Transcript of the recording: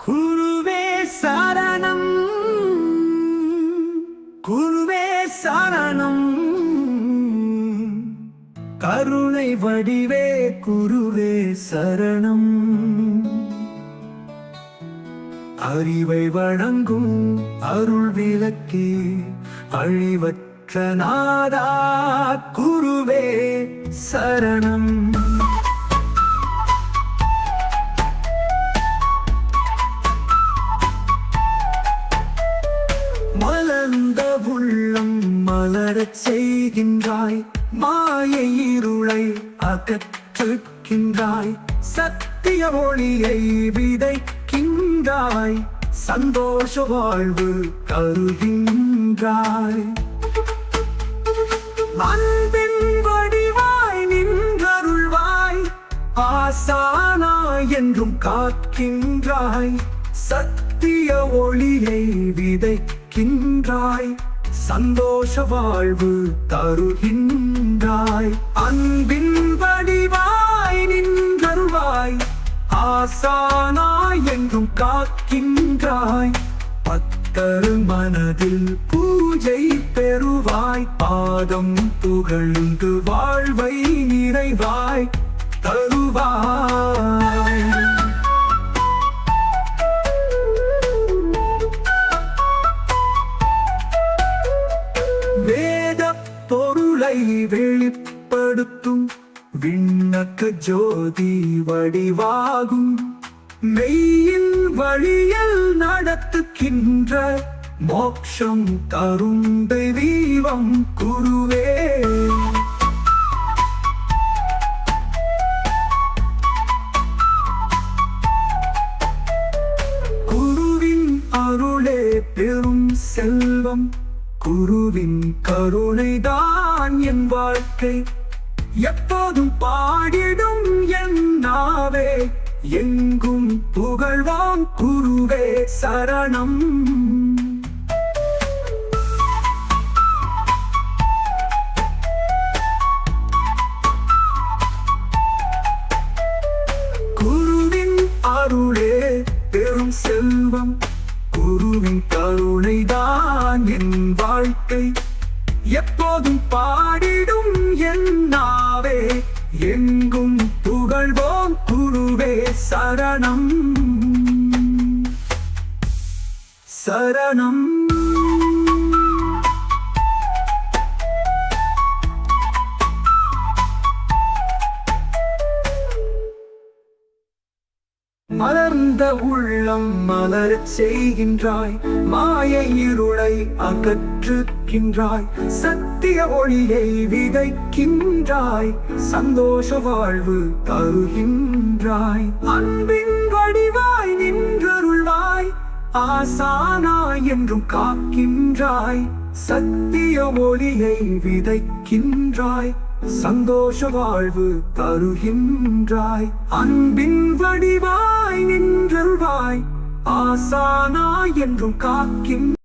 குருவே சரணம், குருவே சரணம், கருணை வடிவே குருவே சரணம். அறிவை வழங்கும் அருள் விளக்கே அழிவற்ற நாதா குருவே சரணம். மலர்ந்த உள்ளம் மலரச் செய்கின்றாய், மாயை இருளை அகற்றுகின்றாய், சத்திய ஒளியை விதைக்கின்றாய், சந்தோஷ வாழ்வு தருகின்றாய். அன்பின் வடிவாய் நின்றருள்வாய், ஆசானாய் என்றும் காக்கின்றாய், சத்திய ஒளியை விதைக்கின்றாய், சந்தோஷ வாழ்வு தருகின்றாய். அன்பின் வடிவாய் நின்றருள்வாய், ஆசானாய் என்றும் காக்கின்றாய், பக்தர் மனதில் பூஜை பெறுவாய், பாதம் புகழ்ந்து வாழ்வை நிறைவாய் தருவாய். வேத பொருளை வெளிப்படுத்தும் விண்ணக்க ஜோதி வடிவாகும், மெய்யின் வழியில் நடத்துகின்ற மோட்சம் தரும் தெய்வம் குருவே. குருவின் அருளே பெரும் செல்வம், குருவின் கருணைதான் என் வாழ்க்கை, எப்போதும் பாடிடும் என் நாவே, எங்கும் புகழ்வான் குருவே சரணம். குருவின் அருளே பெரும் செல்வம், குருவின் கருணைதான் என் வாழ்க்கை, எப்போதும் பாடிடும் என் நாவே, எங்கும் புகழ்வோம் குருவே சரணம் சரணம். மலர்ந்த உள்ளம் மலரச் செய்கின்றாய், மாயை இருளை அகற்றுகின்றாய், சத்திய ஒளியை விதைக்கின்றாய், சந்தோஷ வாழ்வு தருகின்றாய். அன்பின் வடிவாய் நின்றருள்வாய், ஆசானாய் என்றும் காக்கின்றாய், சத்திய ஒளியை விதைக்கின்றாய், சந்தோஷ வாழ்வு தருகின்றாய். அன்பின் வடிவாய் நின்றருள்வாய், ஆசானாய் என்றும் காக்கின்றாய்.